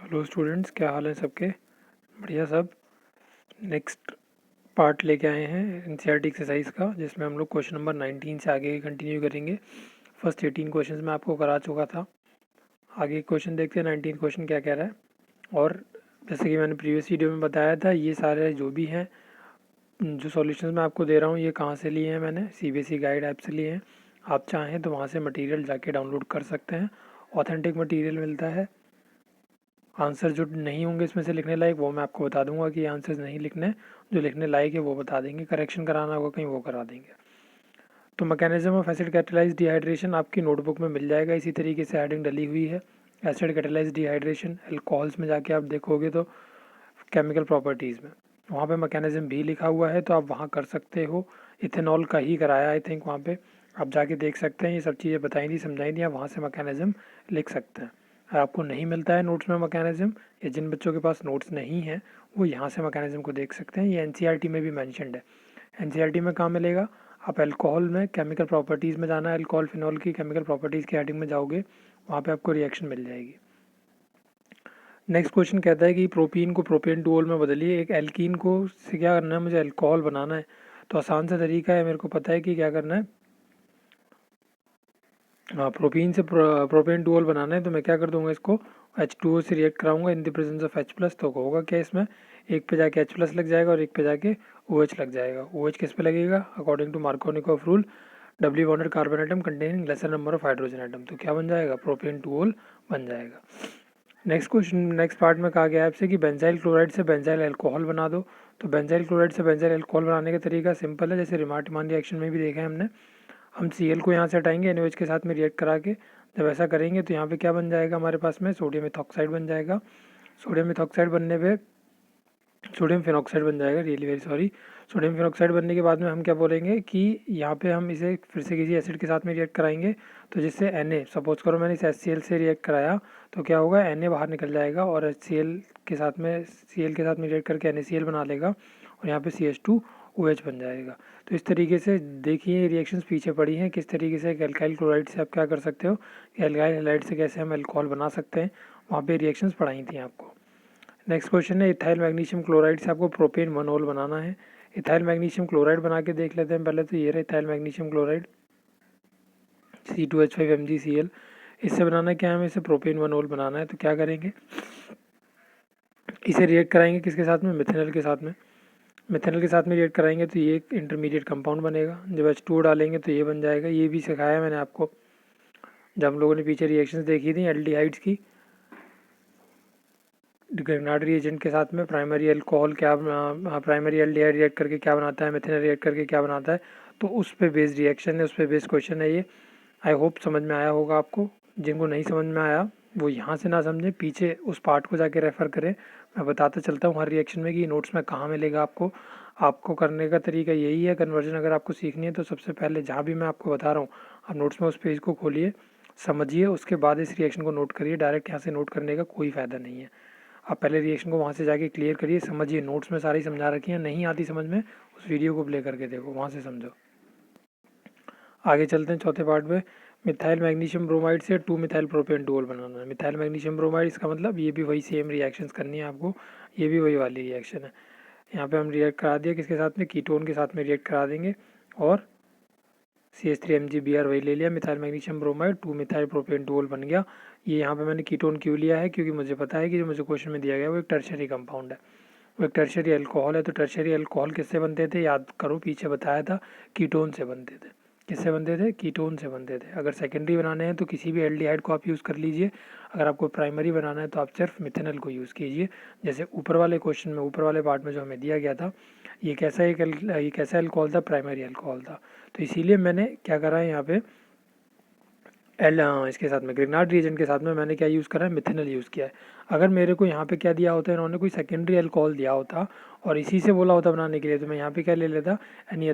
Hello students, क्या हाल है सबके? बढ़िया सब। नेक्स्ट पार्ट लेके आए हैं एनसीईआरटी एक्सरसाइज का, जिसमें हम लोग क्वेश्चन नंबर 19 से आगे कंटिन्यू करेंगे। फर्स्ट 18 क्वेश्चंस मैं आपको करा चुका था। आगे क्वेश्चन देखते हैं 19 क्वेश्चन क्या कह रहा है। और जैसे कि मैंने प्रीवियस वीडियो में बताया था, ये सारे जो भी हैं जो सॉल्यूशंस मैं आपको दे रहा हूँ, ये कहाँ से लिए हैं? मैंने सीबीएसई गाइड ऐप से लिए हैं। आप चाहें तो वहाँ से मटेरियल जाके डाउनलोड कर सकते हैं। ऑथेंटिक मटेरियल मिलता है। आंसर जो नहीं होंगे इसमें से लिखने लायक, वो मैं आपको बता दूंगा कि आंसर्स नहीं लिखने, जो लिखने लायक है वो बता देंगे। करेक्शन कराना होगा कहीं, वो करा देंगे। तो mechanism of acid catalyse dehydration आपकी नोटबुक में मिल जाएगा। इसी तरीके से हेडिंग डली हुई है, एसिड कैटेलाइज डिहाइड्रेशन। अल्कोहल्स में जाके आप देखोगे तो केमिकल प्रॉपर्टीज़ में वहाँ पे मैकेनिज्म भी लिखा हुआ है, तो आप वहाँ कर सकते हो। इथेनॉल का ही कराया आई थिंक, वहाँ पे आप जाके देख सकते हैं। ये सब चीज़ें बताई थी, समझाई थी, आप वहाँ से मैकेनिज्म लिख सकते हैं। अगर आपको नहीं मिलता है नोट्स में मैकेनिज्म, या जिन बच्चों के पास नोट्स नहीं है वो यहाँ से मैकेनिज्म को देख सकते हैं। ये एनसीईआरटी में भी मैंशनड है। एनसीईआरटी में कहाँ मिलेगा? आप अल्कोहल में केमिकल प्रॉपर्टीज़ में जाना है, अल्कोहल फिनॉल की केमिकल प्रॉपर्टीज़ की हेडिंग में जाओगे, वहाँ पे आपको रिएक्शन मिल जाएगी। नेक्स्ट क्वेश्चन कहता है कि प्रोपीन को प्रोपेन-टू-ओल में बदलिए। एक एल्कीन को से क्या करना है? मुझे अल्कोहल बनाना है। तो आसान सा तरीका है, मेरे को पता है कि क्या करना है। हाँ, प्रोपीन से प्रोपेन-टू-ओल बनाना है, तो मैं क्या कर दूंगा, इसको H2O से रिएक्ट कराऊंगा in the presence of H+। तो होगा क्या इसमें, एक पे जाके H+ लग जाएगा और एक पे जाके OH लग जाएगा। OH किस पे लगेगा? According to Markovnikov rule, doubly bonded carbon atom containing lesser number of hydrogen atom. तो क्या बन जाएगा? प्रोपेन-टू-ओल बन जाएगा। नेक्स्ट क्वेश्चन, नेक्स्ट पार्ट में कहा गया है आपसे कि बेंजाइल क्लोराइड से बेंजाइल अल्कोहल बना दो। तो बेंजाइल क्लोराइड से बेंजाइल अल्कोहल बनाने का तरीका सिंपल है, जैसे रिमार्टिमान रिएक्शन में भी देखा है हमने। हम Cl को यहाँ से हटाएंगे NaOH के साथ में रिएक्ट करा के। जब ऐसा करेंगे तो यहाँ पे क्या बन जाएगा हमारे पास में? सोडियम इथॉक्साइड बन जाएगा। सोडियम इथॉक्साइड बनने पे सोडियम फिनॉक्साइड बन जाएगा, really very sorry. Sodium phenoxide बनने के बाद में हम क्या बोलेंगे कि यहाँ पे हम इसे फिर से किसी एसिड के साथ में रिएक्ट कराएंगे, तो जिससे Na, सपोज करो मैंने इसे HCl से रिएक्ट कराया, तो क्या होगा? Na बाहर निकल जाएगा और Cl के साथ में रिएक्ट करके NaCl बना लेगा, और यहाँ पे CH2OH बन जाएगा। तो इस तरीके से देखिए रिएक्शंस पीछे पड़ी हैं, किस तरीके से एल्काइल क्लोराइड से आप क्या कर सकते हो, एल्काइल हैलाइड से कैसे हम अल्कोहल बना सकते हैं, वहाँ पे रिएक्शंस पढ़ाई थी आपको। नेक्स्ट क्वेश्चन है, इथाइल मैग्नीशियम क्लोराइड से आपको प्रोपेन 1-ओल बनाना है। इथाइल मैग्नीशियम क्लोराइड बना के देख लेते हैं पहले। तो ये रहा इथाइल मैग्नीशियम क्लोराइड, C2H5MgCl। इससे बनाना क्या है हमें? इसे प्रोपेन 1-ओल बनाना है। तो क्या करेंगे, इसे रिएक्ट कराएंगे किसके साथ में? मिथेनॉल के साथ में। मिथेनॉल के साथ में रिएक्ट कराएंगे तो ये एक इंटरमीडिएट कंपाउंड बनेगा। जब H2O डालेंगे तो ये बन जाएगा। ये भी सिखाया मैंने आपको जब हम लोगों ने पीछे रिएक्शंस देखी थी एल्डिहाइड्स की। ग्रेनाड रिएजेंट के साथ में प्राइमरी अल्कोहल क्या, प्राइमरी एल्डिहाइड रिएक्ट करके क्या बनाता है, मिथेनॉल रिएक्ट करके क्या बनाता है, तो उस पे बेस्ड रिएक्शन है, उस पे बेस्ड क्वेश्चन है ये। आई होप समझ में आया होगा आपको। जिनको नहीं समझ में आया वो यहाँ से ना समझें, पीछे उस पार्ट को जाके रेफ़र करें। मैं बताता चलता हूँ हर रिएक्शन में कि नोट्स में कहाँ मिलेगा आपको। आपको करने का तरीका यही है, कन्वर्जन अगर आपको सीखनी है तो सबसे पहले जहाँ भी मैं आपको बता रहा हूँ, आप नोट्स में उस पेज को खोलिए, समझिए, उसके बाद इस रिएक्शन को नोट करिए। डायरेक्ट यहाँ से नोट करने का कोई फ़ायदा नहीं है। आप पहले रिएक्शन को वहाँ से जाके क्लियर करिए, समझिए। नोट्स में सारी समझा रखी है, नहीं आती समझ में, उस वीडियो को प्ले करके देखो, वहाँ से समझो। आगे चलते हैं चौथे पार्ट में। मिथाइल मैग्नीशियम ब्रोमाइड से 2-मिथाइल प्रोपेन-टू-ओल बनाना है। मिथाइल मैग्नीशियम ब्रोमाइड, इसका मतलब ये भी वही सेम रिएक्शंस करनी है आपको, ये भी वही वाली रिएक्शन है। यहाँ पे हम रिएक्ट करा दिया किसके साथ में? कीटोन के साथ में रिएक्ट करा देंगे, और CH3MgBr वही ले लिया, मिथाइल मैग्नीशियम ब्रोमाइड 2-मिथाइल प्रोपेन-टू-ओल बन गया। ये यहाँ पे मैंने कीटोन क्यों लिया है? क्योंकि मुझे पता है कि जो मुझे क्वेश्चन में दिया गया है वो एक टर्शियरी कंपाउंड है, वो एक टर्शियरी अल्कोहल है। तो टर्शियरी अल्कोहल किससे बनते थे? याद करो, पीछे बताया था, कीटोन से बनते थे। किससे बनते थे? कीटोन से बनते थे। अगर सेकेंडरी बनाने हैं तो किसी भी एल्डिहाइड को आप यूज़ कर लीजिए। अगर आपको प्राइमरी बनाना है तो आप सिर्फ मिथेनॉल को यूज़ कीजिए। जैसे ऊपर वाले क्वेश्चन में, ऊपर वाले पार्ट में जो हमें दिया गया था, ये कैसा अल्कोहल था? प्राइमरी अल्कोहल था। तो इसीलिए मैंने क्या करा है यहाँ पे, इसके साथ में ग्रेनाड रिएजेंट के साथ में मैंने क्या यूज़ करा है? मिथेनॉल यूज़ किया है। अगर मेरे को यहाँ पे क्या दिया होता है, इन्होंने कोई सेकेंडरी अल्कोहल दिया होता और इसी से बोला होता बनाने के लिए, तो मैं यहाँ पे क्या ले लेता? Any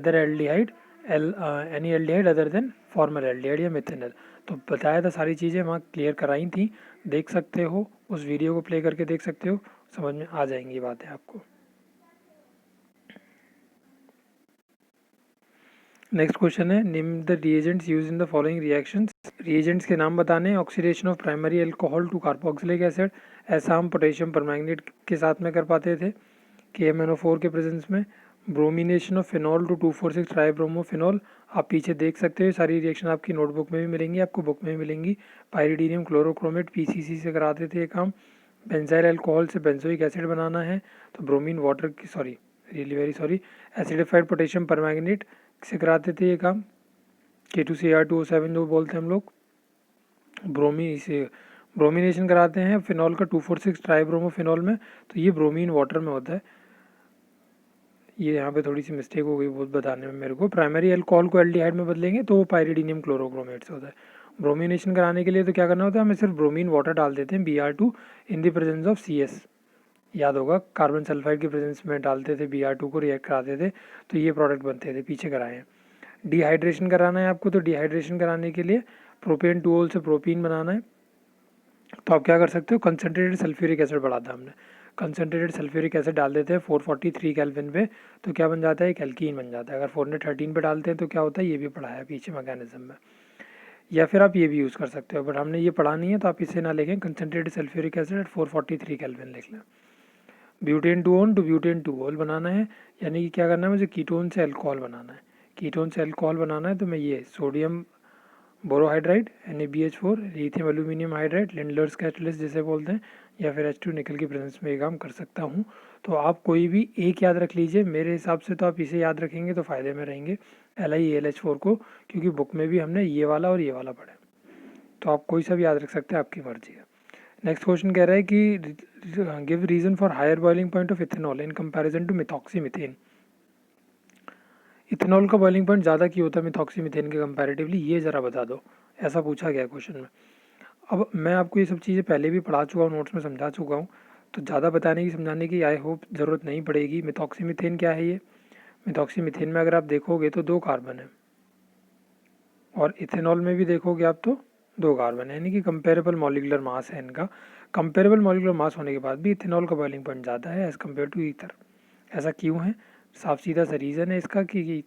aldehyde other than formal aldehyde या मिथेनॉल। तो बताया था, सारी चीज़ें वहाँ क्लियर कराई थी, देख सकते हो, उस वीडियो को प्ले करके देख सकते हो, समझ में आ जाएंगी बातें आपको। नेक्स्ट क्वेश्चन है, name the reagents use in the following reactions. Reagents के नाम बताने हैं। Oxidation of primary alcohol to carboxylic acid, ऐसा हम पोटेशियम परमैंगनेट के साथ में कर पाते थे KMnO4 के प्रेजेंस में। Bromination of phenol to 2,4,6 tribromophenol, आप पीछे देख सकते हो, सारी रिएक्शन आपकी नोटबुक में भी मिलेंगी, आपको बुक में भी मिलेंगी। पायरिडीनियम क्लोरोक्रोमेट PCC से कराते थे ये काम। बेंजाइल अल्कोहल से बेंजोइक एसिड बनाना है तो ब्रोमीन वाटर की एसिडिफाइड पोटेशियम परमैंगनेट से कराते थे ये काम। K2Cr2O7 जो बोलते हैं हम लोग। ब्रोमिनेशन कराते हैं फिनॉल का 2,4,6 ट्राइब्रोमोफिनॉल में, तो ये ब्रोमीन वाटर में होता है। ये यहाँ पे थोड़ी सी मिस्टेक हो गई बहुत बताने में मेरे को। प्राइमरी अल्कोहल को एल्डिहाइड में बदलेंगे तो वो पायरिडीनियम क्लोरोक्रोमेट से होता है। ब्रोमिनेशन कराने के लिए तो क्या करना होता है, हमें सिर्फ ब्रोमीन वाटर डाल देते हैं Br2 in the presence of CS। याद होगा कार्बन सल्फाइड के प्रेजेंस में डालते थे Br2 को, रिएक्ट कराते थे तो ये प्रोडक्ट बनते थे, पीछे कराए हैं। डिहाइड्रेशन कराना है आपको, तो डिहाइड्रेशन कराने के लिए प्रोपेन 2 से प्रोपीन बनाना है, तो आप क्या कर सकते हो, कंसनट्रेटेड सल्फ्यूरिक एसिड बढ़ाता हमने, कंसनट्रेटेड सल्फ्यूरिक एसिड डाल देते हैं 443 केल्विन पे, तो क्या बन जाता है, एक एल्कीन बन जाता है। अगर 413 पे डालते हैं तो क्या होता है, ये भी पढ़ा है पीछे मैकेनिज्म में। या फिर आप ये भी यूज़ कर सकते हो, बट हमने ये पढ़ा नहीं है तो आप इसे ना लिखें, concentrated sulphuric acid at 443 kelvin लिख लें। ब्यूटेन 2 टू ब्यूटेन 2 बनाना है, यानी कि क्या करना है, मुझे कीटोन से अल्कोहल बनाना है। कीटोन से अल्कोहल बनाना है तो मैं ये sodium borohydride NaBH4, lithium aluminium hydride, Lindlar's catalyst जिसे बोलते हैं, या फिर H2 निकल की प्रेजेंस में ये काम कर सकता हूँ। तो आप कोई भी एक याद रख लीजिए, मेरे हिसाब से तो आप इसे याद रखेंगे तो फ़ायदे में रहेंगे, LiAlH4 को, क्योंकि बुक में भी हमने ये वाला और ये वाला पढ़ा, तो आप कोई सा भी याद रख सकते हैं, आपकी मर्जी है। नेक्स्ट क्वेश्चन कह रहा है कि give reason for higher boiling point of ethanol in comparison to methoxymethane. Ethanol का बॉइलिंग पॉइंट ज़्यादा क्यों होता है मिथॉक्सीमिथेन के कंपैरेटिवली, ये ज़रा बता दो, ऐसा पूछा गया क्वेश्चन में। अब मैं आपको ये सब चीज़ें पहले भी पढ़ा चुका हूँ, नोट्स में समझा चुका हूँ, तो ज़्यादा बताने की समझाने की आई होप ज़रूरत नहीं पड़ेगी। मिथॉक्सीमिथेन क्या है ये, मिथॉक्सीमिथेन में अगर आप देखोगे तो 2 कार्बन है, और इथेनॉल में भी देखोगे आप तो 2 कार्बन है, यानी कि कंपेरेबल मॉलिकुलर मास है इनका। कंपेरेबल मॉलिकुलर मास होने के बाद भी इथेनॉल का बॉइलिंग पॉइंट ज़्यादा है एज़ कम्पेयर टू ईथर। ऐसा क्यों है, साफ सीधा सा रीज़न है इसका कि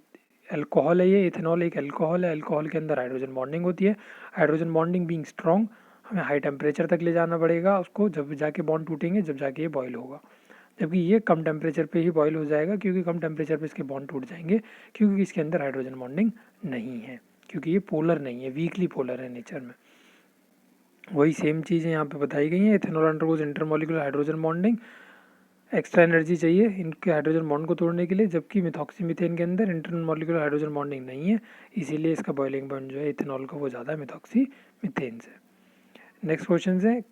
अल्कोहल है ये, इथेनॉल एक अल्कोहल है, अल्कोहल के अंदर हाइड्रोजन बॉन्डिंग होती है, हाइड्रोजन बॉन्डिंग बीइंग स्ट्रॉन्ग, हमें हाई टेम्परेचर तक ले जाना पड़ेगा उसको, जब जाके बॉन्ड टूटेंगे, जब जाके ये बॉयल होगा। जबकि ये कम टेम्परेचर पे ही बॉयल हो जाएगा, क्योंकि कम टेम्परेचर पे इसके बॉन्ड टूट जाएंगे, क्योंकि इसके अंदर हाइड्रोजन बॉन्डिंग नहीं है, क्योंकि ये पोलर नहीं है, वीकली पोलर है नेचर में। वही सेम चीज़ें यहाँ पे बताई गई हैं। Ethanol undergoes intermolecular hydrogen bonding, extra energy चाहिए इनके हाइड्रोजन बॉन्ड को तोड़ने के लिए, जबकि मिथॉक्सीमिथेन के अंदर इंटरमॉलिक्यूलर हाइड्रोजन बॉन्डिंग नहीं है, इसीलिए इसका बॉइलिंग पॉइंट जो है इथेनॉल का वो ज़्यादा है मिथॉक्सीमिथेन से। नेक्स्ट क्वेश्चन है,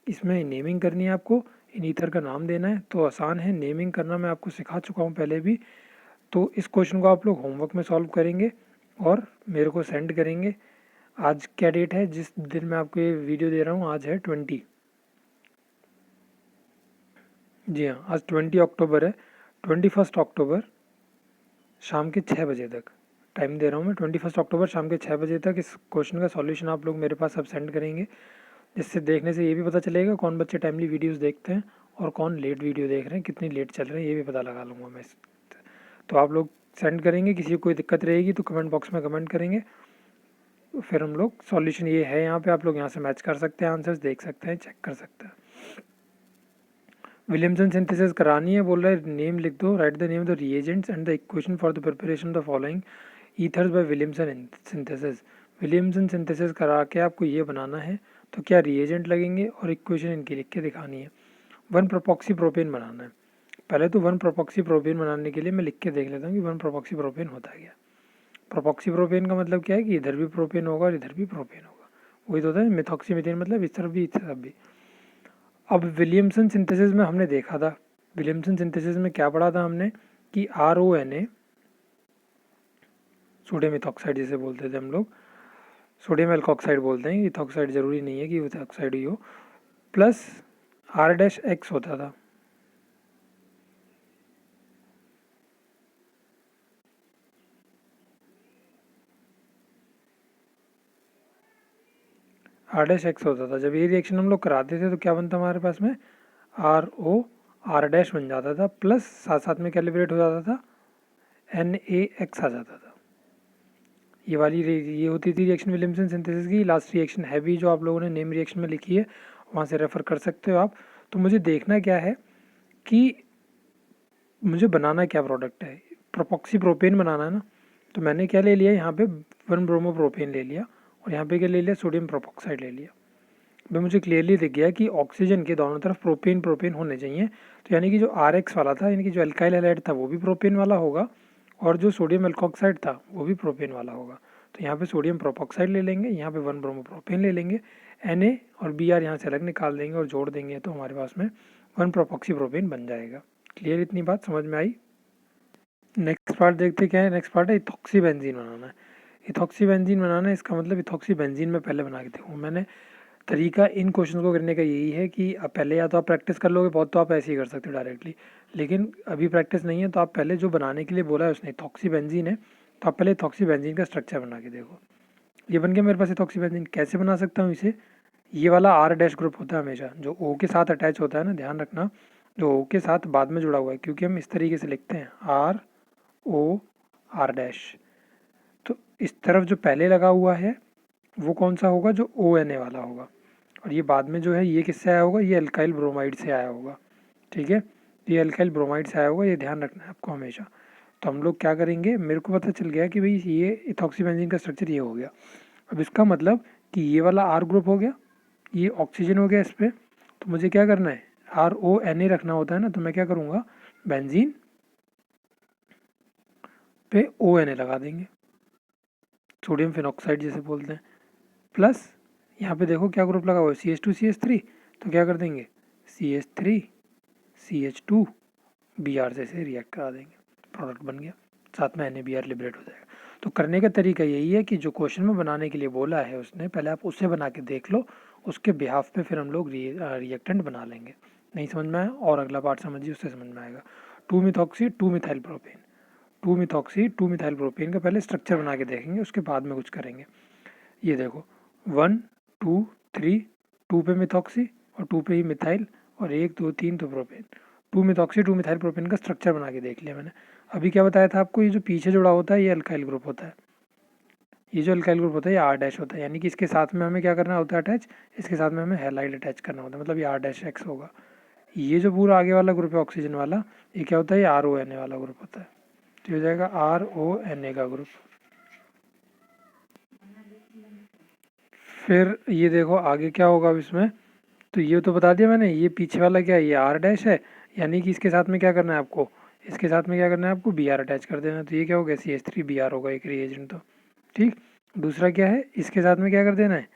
इसमें नेमिंग करनी है आपको, इन ईथर का नाम देना है, तो आसान है, नेमिंग करना मैं आपको सिखा चुका हूँ पहले भी। तो इस क्वेश्चन को आप लोग होमवर्क में सॉल्व करेंगे और मेरे को सेंड करेंगे। आज क्या डेट है, जिस दिन मैं आपको ये वीडियो दे रहा हूँ, आज है 20, जी हाँ आज 20 अक्टूबर है। 21 अक्टूबर शाम के 6 बजे तक टाइम दे रहा हूँ मैं, 21 अक्टूबर शाम के 6 बजे तक इस क्वेश्चन का सॉल्यूशन आप लोग मेरे पास अब सेंड करेंगे, जिससे देखने से ये भी पता चलेगा कौन बच्चे टाइमली वीडियोस देखते हैं और कौन लेट वीडियो देख रहे हैं, कितनी लेट चल रहे हैं, ये भी पता लगा लूँगा मैं। तो आप लोग सेंड करेंगे, किसी को कोई दिक्कत रहेगी तो कमेंट बॉक्स में कमेंट करेंगे, फिर हम लोग सॉल्यूशन ये है यहाँ पे, आप लोग यहाँ से मैच कर सकते हैं, आंसर्स देख सकते हैं, चेक कर सकते हैं। विलियमसन सिंथेसिस करानी है, बोल रहा है नेम लिख दो, right the name of the reagents and the equation for the preparation of the following ethers bye Williamson synthesis. Williamson synthesis करा के आपको ये बनाना है, तो क्या रिएजेंट लगेंगे और इक्वेशन इनकी लिख के दिखानी है। 1 प्रोपॉक्सी प्रोपेन बनाना है, पहले तो 1 प्रोपॉक्सी प्रोपेन बनाने के लिए मैं लिख के देख लेता हूँ कि 1 प्रोपॉक्सी प्रोपेन होता क्या। प्रोपॉक्सी प्रोपेन का मतलब क्या है कि इधर भी प्रोपेन होगा और इधर भी प्रोपेन होगा, वही तो होता है मिथॉक्सीमिथेन, मतलब इस तरफ भी इस तरफ भी। अब विलियमसन सिंथेसिस में हमने देखा था, विलियमसन सिंथेसिस में क्या पढ़ा था हमने कि RONA, सोडियम इथॉक्साइड जिसे बोलते थे हम लोग, सोडियम एल्कोक्साइड बोलते हैं, इथॉक्साइड जरूरी नहीं है कि इथॉक्साइड ही हो, प्लस R-X होता था। R-X होता था। जब ये रिएक्शन हम लोग कराते थे तो क्या बनता हमारे पास में, RO R- बन जाता था, प्लस साथ साथ में कैलिब्रेट हो जाता था, NaX आ जाता था। ये वाली ये होती थी रिएक्शन विलियमसन सिंथेसिस की। लास्ट रिएक्शन है भी जो आप लोगों ने नेम रिएक्शन में लिखी है, वहाँ से रेफर कर सकते हो आप। तो मुझे देखना क्या है कि मुझे बनाना क्या प्रोडक्ट है, प्रोपॉक्सी प्रोपेन बनाना है ना। तो मैंने क्या ले लिया यहाँ पे, 1 ब्रोमो प्रोपेन ले लिया, और यहाँ पे क्या ले लिया, सोडियम प्रोपॉक्साइड ले लिया। भाई मुझे क्लियरली दिख गया कि ऑक्सीजन के दोनों तरफ प्रोपेन प्रोपेन होने चाहिए। तो यानी कि जो RX वाला था, यानी कि जो अल्काइल हैलाइड था वो भी प्रोपेन वाला होगा, और जो सोडियम एल्कोक्साइड था वो भी प्रोपेन वाला होगा। तो यहाँ पे सोडियम प्रोपॉक्साइड ले लेंगे, यहाँ पे 1 ब्रोमो प्रोपेन ले लेंगे, Na और Br यहाँ से अलग निकाल देंगे और जोड़ देंगे, तो हमारे पास में 1 प्रोपॉक्सी प्रोपेन बन जाएगा। क्लियर, इतनी बात समझ में आई। नेक्स्ट पार्ट देखते क्या है। नेक्स्ट पार्ट है इथॉक्सी बेंजीन बनाना है। इथॉक्सी बेंजीन बनाना है, इसका मतलब इथॉक्सी बेंजीन में पहले बना के देखूँ मैंने। तरीका इन क्वेश्चन को करने का यही है कि अब पहले या तो आप प्रैक्टिस कर लोगे बहुत, तो आप ऐसे ही कर सकते हो डायरेक्टली, लेकिन अभी प्रैक्टिस नहीं है तो आप पहले जो बनाने के लिए बोला है उसने इथॉक्सी बेंजीन है, तो आप पहले इथॉक्सी बेंजीन का स्ट्रक्चर बना के देखो। ये बन गया मेरे पास इथॉक्सी बेंजीन। कैसे बना सकता हूँ इसे, ये वाला R- ग्रुप होता है हमेशा, जो O के साथ अटैच होता है ना, ध्यान रखना, जो O के साथ बाद में जुड़ा हुआ है, क्योंकि हम इस तरीके से लिखते हैं ROR'। तो इस तरफ जो पहले लगा हुआ है वो कौन सा होगा, जो ONA वाला होगा, और ये बाद में जो है ये किससे आया होगा, ये अल्काइल ब्रोमाइड से आया होगा। ठीक है, ये अल्काइल ब्रोमाइड से आया होगा, ये ध्यान रखना है आपको हमेशा। तो हम लोग क्या करेंगे, मेरे को पता चल गया कि भाई ये इथॉक्सी बेंजीन का स्ट्रक्चर ये हो गया। अब इसका मतलब कि ये वाला R ग्रुप हो गया, ये ऑक्सीजन हो गया इस पर, तो मुझे क्या करना है, RONA रखना होता है ना, तो मैं क्या करूँगा, बेंजीन पे ONA लगा देंगे, सोडियम फिनॉक्साइड जिसे बोलते हैं, प्लस यहाँ पे देखो क्या ग्रुप लगा हुआ है, CH2CH3, तो क्या कर देंगे, CH3CH2 Br से रिएक्ट करा देंगे, प्रोडक्ट बन गया, साथ में NaBr लिबरेट हो जाएगा। तो करने का तरीका यही है कि जो क्वेश्चन में बनाने के लिए बोला है उसने, पहले आप उससे बना के देख लो, उसके बिहाफ पे फिर हम लोग रिएक्टेंट बना लेंगे। नहीं समझ में आया और अगला पार्ट समझिए, उससे समझ में आएगा। 2-मिथॉक्सी 2-मिथाइल प्रोपेन, 2-मिथॉक्सी 2-मिथाइल प्रोपेन का पहले स्ट्रक्चर बना के देखेंगे, उसके बाद में कुछ करेंगे। ये देखो 1 2 3, 2 पे मिथॉक्सी और 2 पे ही मिथाइल, और 1 2 3 तो प्रोपेन। 2-मिथॉक्सी 2-मिथाइल प्रोपेन का स्ट्रक्चर बना के देख लिया मैंने। अभी क्या बताया था आपको, ये जो पीछे जुड़ा होता है ये अल्काइल ग्रुप होता है, ये जो अल्काइल ग्रुप होता है ये R- होता है, यानी कि इसके साथ में हमें क्या करना होता है अटैच, इसके साथ में हमें हैलाइड अटैच करना होता है, मतलब ये R-X होगा। ये जो पूरा आगे वाला ग्रुप है ऑक्सीजन वाला, ये क्या होता है, ये RONA वाला ग्रुप होता है, तो हो जाएगा RONA का ग्रुप। फिर ये देखो आगे क्या होगा अब इसमें, तो ये तो बता दिया मैंने, ये पीछे वाला क्या है, ये R- है, यानी कि इसके साथ में क्या करना है आपको, इसके साथ में क्या करना है आपको, Br अटैच कर देना, तो ये क्या हो गया, CH3Br होगा एक रिएजेंट। तो ठीक, दूसरा क्या है, इसके साथ में क्या कर देना है,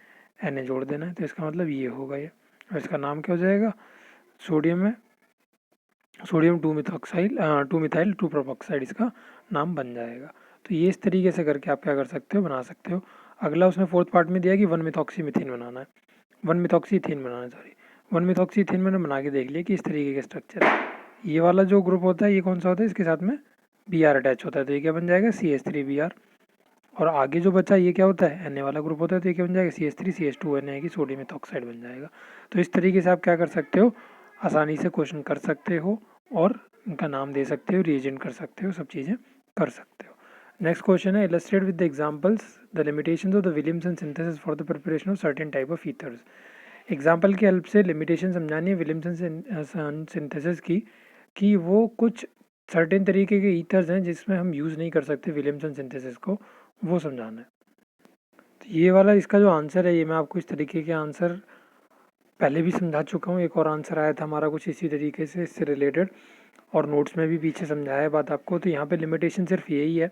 Na जोड़ देना है, तो इसका मतलब ये होगा ये, और इसका नाम क्या हो जाएगा, सोडियम है, सोडियम 2-मिथॉक्साइल 2-मिथाइल 2-प्रोपॉक्साइड इसका नाम बन जाएगा। तो ये इस तरीके से करके आप क्या कर सकते हो, बना सकते हो। अगला उसने फोर्थ पार्ट में दिया कि 1-मिथॉक्सी-मीथेन बनाना है, 1-मिथॉक्सी-इथेन बनाना है, सॉरी 1-मिथॉक्सी-इथेन मैंने बना के देख लिया कि इस तरीके का स्ट्रक्चर है। ये वाला जो ग्रुप होता है ये कौन सा होता है, इसके साथ में Br अटैच होता है, तो ये क्या बन जाएगा, CH3Br। और आगे जो बचा ये क्या होता है, Na वाला ग्रुप होता है, तो ये क्या बन जाएगा, CH3CH2Na की सोडियम इथॉक्साइड बन जाएगा। तो इस तरीके से आप क्या कर सकते हो, आसानी से क्वेश्चन कर सकते हो, और इनका नाम दे सकते हो, रीजेंट कर सकते हो, सब चीज़ें कर सकते हो। नेक्स्ट क्वेश्चन है, illustrate with the examples the limitations of the Williamson synthesis for the preparation of certain type of ethers. Example की हेल्प से लिमिटेशन समझानी है विलियमसन सिंथेसिस की, कि वो कुछ सर्टेन तरीके के ईथर्स हैं जिसमें हम यूज़ नहीं कर सकते विलियमसन सिंथेसिस को, वो समझाना है। तो ये वाला इसका जो आंसर है, ये मैं आपको इस तरीके के आंसर पहले भी समझा चुका हूँ। एक और आंसर आया था हमारा कुछ इसी तरीके से, इससे रिलेटेड, और नोट्स में भी पीछे समझाया है बात आपको। तो यहाँ पे लिमिटेशन सिर्फ यही है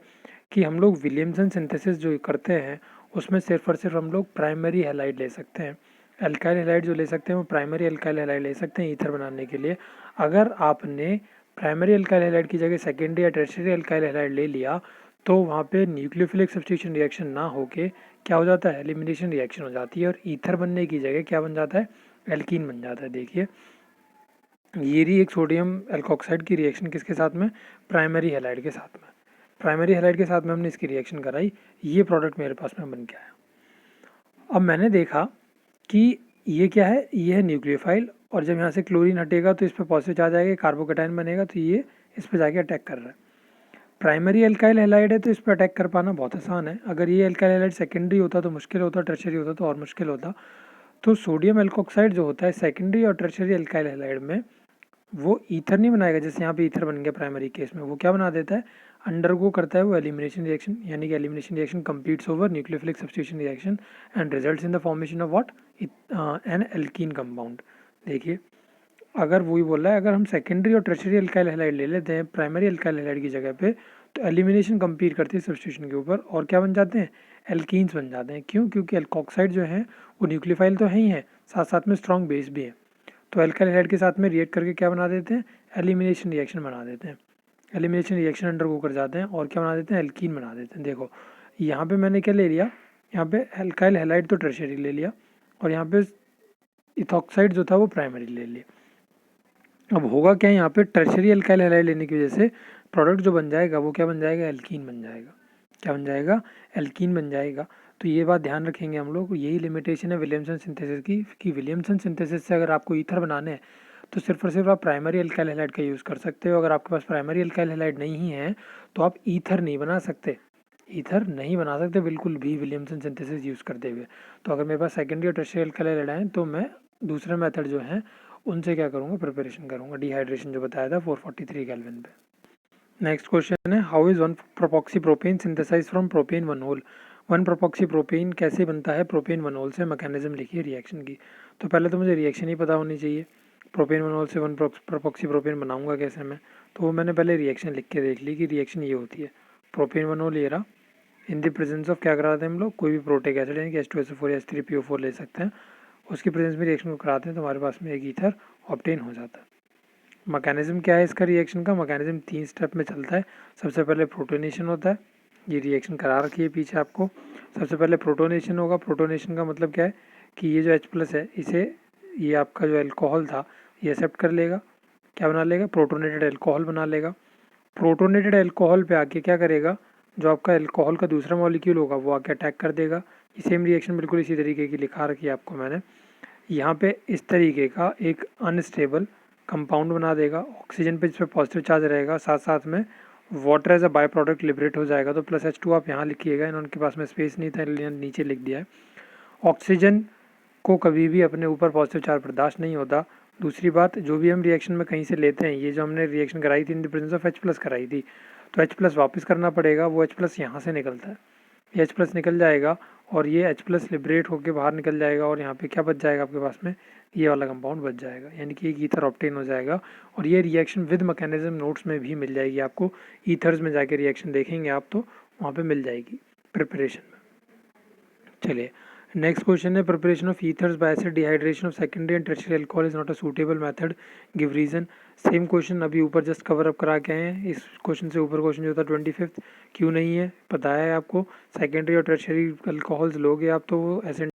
कि हम लोग विलियमसन सिंथेसिस जो करते हैं उसमें सिर्फ और सिर्फ हम लोग प्राइमरी हैलाइड ले सकते हैं। अल्काइल हैलाइड जो ले सकते हैं वो प्राइमरी अल्काइल हैलाइड ले सकते हैं ईथर बनाने के लिए। अगर आपने प्राइमरी अल्काइल हैलाइड की जगह सेकेंडरी या टर्शियरी अल्काइल हैलाइड ले लिया, तो वहाँ पे न्यूक्लियोफिलिक सब्स्टिट्यूशन रिएक्शन ना होके क्या हो जाता है, एलिमिनेशन रिएक्शन हो जाती है, और ईथर बनने की जगह क्या बन जाता है, एल्कीन बन जाता है। देखिए ये रही एक सोडियम एल्कोक्साइड की रिएक्शन किसके साथ में, प्राइमरी हैलाइड के साथ में, प्राइमरी हैलाइड के साथ में हमने इसकी रिएक्शन कराई, ये प्रोडक्ट मेरे पास में बन के आया। अब मैंने देखा कि ये क्या है, ये है न्यूक्लियोफाइल, और जब यहाँ से क्लोरीन हटेगा तो इस पर पॉजिटिव चार्ज आएगा, कार्बोकेटाइन बनेगा, तो ये इस पर जाके अटैक कर रहा है। प्राइमरी अल्काइल हैलाइड है तो इस पर अटैक कर पाना बहुत आसान है। अगर ये अल्काइल हैलाइड सेकेंडरी होता तो मुश्किल होता, टर्शियरी होता तो और मुश्किल होता। तो सोडियम एल्कोक्साइड जो होता है सेकेंडरी और टर्शियरी एल्काइल हैलाइड में वो ईथर नहीं बनाएगा, जैसे यहाँ पे ईथर बन गया प्राइमरी केस में, वो क्या बना देता है, अंडरगो करता है वो एलिमिनेशन रिएक्शन, यानी कि elimination reaction completes over nucleophilic substitution reaction and results in the formation of what, N alkene compound. देखिए अगर वही बोल रहा है, अगर हम सेकेंडरी और टर्शियरी एल्काइल हैलाइड ले लेते हैं प्राइमरी एल्काइल हैलाइड की जगह पे, तो एलिमिनेशन कंप्लीट करती है सब्स्टिट्यूशन के ऊपर और क्या बन जाते हैं, एल्कीन्स बन जाते हैं। क्यों? क्योंकि एल्कोक्साइड जो है वो न्यूक्लियोफाइल तो है ही है, साथ साथ में स्ट्रॉन्ग बेस भी है, तो एल्काइल हैलाइड के साथ में रिएक्ट करके क्या बना देते हैं, एलिमिनेशन रिएक्शन बना देते हैं। एलिमिनेशन रिएक्शन अंडरगो कर जाते हैं और क्या बना देते हैं, एल्कीन बना देते हैं। देखो यहाँ पे मैंने क्या ले लिया, यहाँ पे एल्काइल हैलाइड तो टर्शियरी ले लिया और यहाँ पे इथॉक्साइड जो था वो प्राइमरी ले लिया। अब होगा क्या, यहाँ पे टर्शियरी एल्काइल हैलाइड लेने की वजह से प्रोडक्ट जो बन जाएगा वो क्या बन जाएगा, एल्कीन बन जाएगा। क्या बन जाएगा, एल्कीन बन जाएगा। तो ये बात ध्यान रखेंगे हम लोग, यही लिमिटेशन है विलियमसन सिंथेसिस की, कि विलियमसन सिंथेसिस से अगर आपको ईथर बनाने हैं तो सिर्फ और सिर्फ आप प्राइमरी एल्काइल हैलाइड का यूज़ कर सकते हो। अगर आपके पास प्राइमरी एल्काइल हैलाइड नहीं है तो आप ईथर नहीं बना सकते, ईथर नहीं बना सकते बिल्कुल भी विलियमसन सिंथेसिस यूज़ करते हुए। तो अगर मेरे पास सेकेंडरी और टर्शियरी एल्काइल हैलाइड है तो मैं दूसरे मेथड जो है उनसे क्या करूँगा, प्रिपरेशन करूँगा, डिहाइड्रेशन जो बताया था 443 केल्विन पे। नेक्स्ट क्वेश्चन है, how is 1 propoxy propane synthesize from propane 1 ol. 1 propoxy propane कैसे बनता है प्रोपेन 1 होल से, मैकेनिज्म लिखिए रिएक्शन की। तो पहले तो मुझे रिएक्शन ही पता होनी चाहिए, प्रोपेन 1 होल से 1 प्रोपॉक्सी प्रोपेन बनाऊंगा कैसे मैं, तो वो मैंने पहले रिएक्शन लिख के देख ली कि रिएक्शन ये होती है। प्रोपेन 1 होल ये रहा, इन द प्रेजेंस ऑफ क्या कराते हैं हम लोग, कोई भी प्रोटिक एसिड यानी कि H2SO4 या H3PO4 ले सकते हैं, उसकी प्रेजेंस में रिएक्शन को कराते हैं तो हमारे पास में एक ईथर ऑब्टेन हो जाता है। मैकेनिज्म क्या है इसका रिएक्शन का, मैकेनिज्म 3 स्टेप में चलता है। सबसे पहले प्रोटोनेशन होता है, ये रिएक्शन करा रखी है पीछे आपको। सबसे पहले प्रोटोनेशन होगा, प्रोटोनेशन का मतलब क्या है कि ये जो H+ है इसे ये आपका जो एल्कोहल था ये एक्सेप्ट कर लेगा, क्या बना लेगा, प्रोटोनेटेड एल्कोहल बना लेगा। प्रोटोनेटेड एल्कोहल पे आके क्या करेगा, जो आपका एल्कोहल का दूसरा मॉलिक्यूल होगा वो आके अटैक कर देगा। ये सेम रिएक्शन बिल्कुल इसी तरीके की लिखा रखी है आपको मैंने, यहाँ पे इस तरीके का एक अनस्टेबल कंपाउंड बना देगा, ऑक्सीजन पे जिस पे पॉजिटिव चार्ज रहेगा, साथ साथ में water as a by product liberate हो जाएगा। तो +H2 आप यहाँ लिखिएगा, इनके पास में स्पेस नहीं था इसलिए नीचे लिख दिया है। ऑक्सीजन को कभी भी अपने ऊपर पॉजिटिव चार्ज बर्दाश्त नहीं होता। दूसरी बात, जो भी हम रिएक्शन में कहीं से लेते हैं, ये जो हमने रिएक्शन कराई थी in the presence of H+ कराई थी, तो H+ वापस करना पड़ेगा, वो H+ यहाँ से निकलता है, ये H+ निकल जाएगा और ये H+ लिबरेट होकर बाहर निकल जाएगा और यहाँ पे क्या बच जाएगा आपके पास में, ये वाला कंपाउंड बच जाएगा, यानी कि एक ईथर ऑब्टेन हो जाएगा। और ये रिएक्शन विद मैकेनिज्म नोट्स में भी मिल जाएगी आपको, ईथर्स में जाके रिएक्शन देखेंगे आप तो वहाँ पे मिल जाएगी प्रिपरेशन में। चलिए नेक्स्ट क्वेश्चन है, preparation of ethers by acid dehydration of secondary and tertiary alcohol is not a suitable method, give reason. Same question अभी ऊपर जस्ट कवर अप करा के आए हैं, इस क्वेश्चन से ऊपर क्वेश्चन जो था 25 क्यों नहीं है पता है आपको, सेकेंडरी और टर्शियरी अल्कोहल्स लोगे आप तो वो एसिड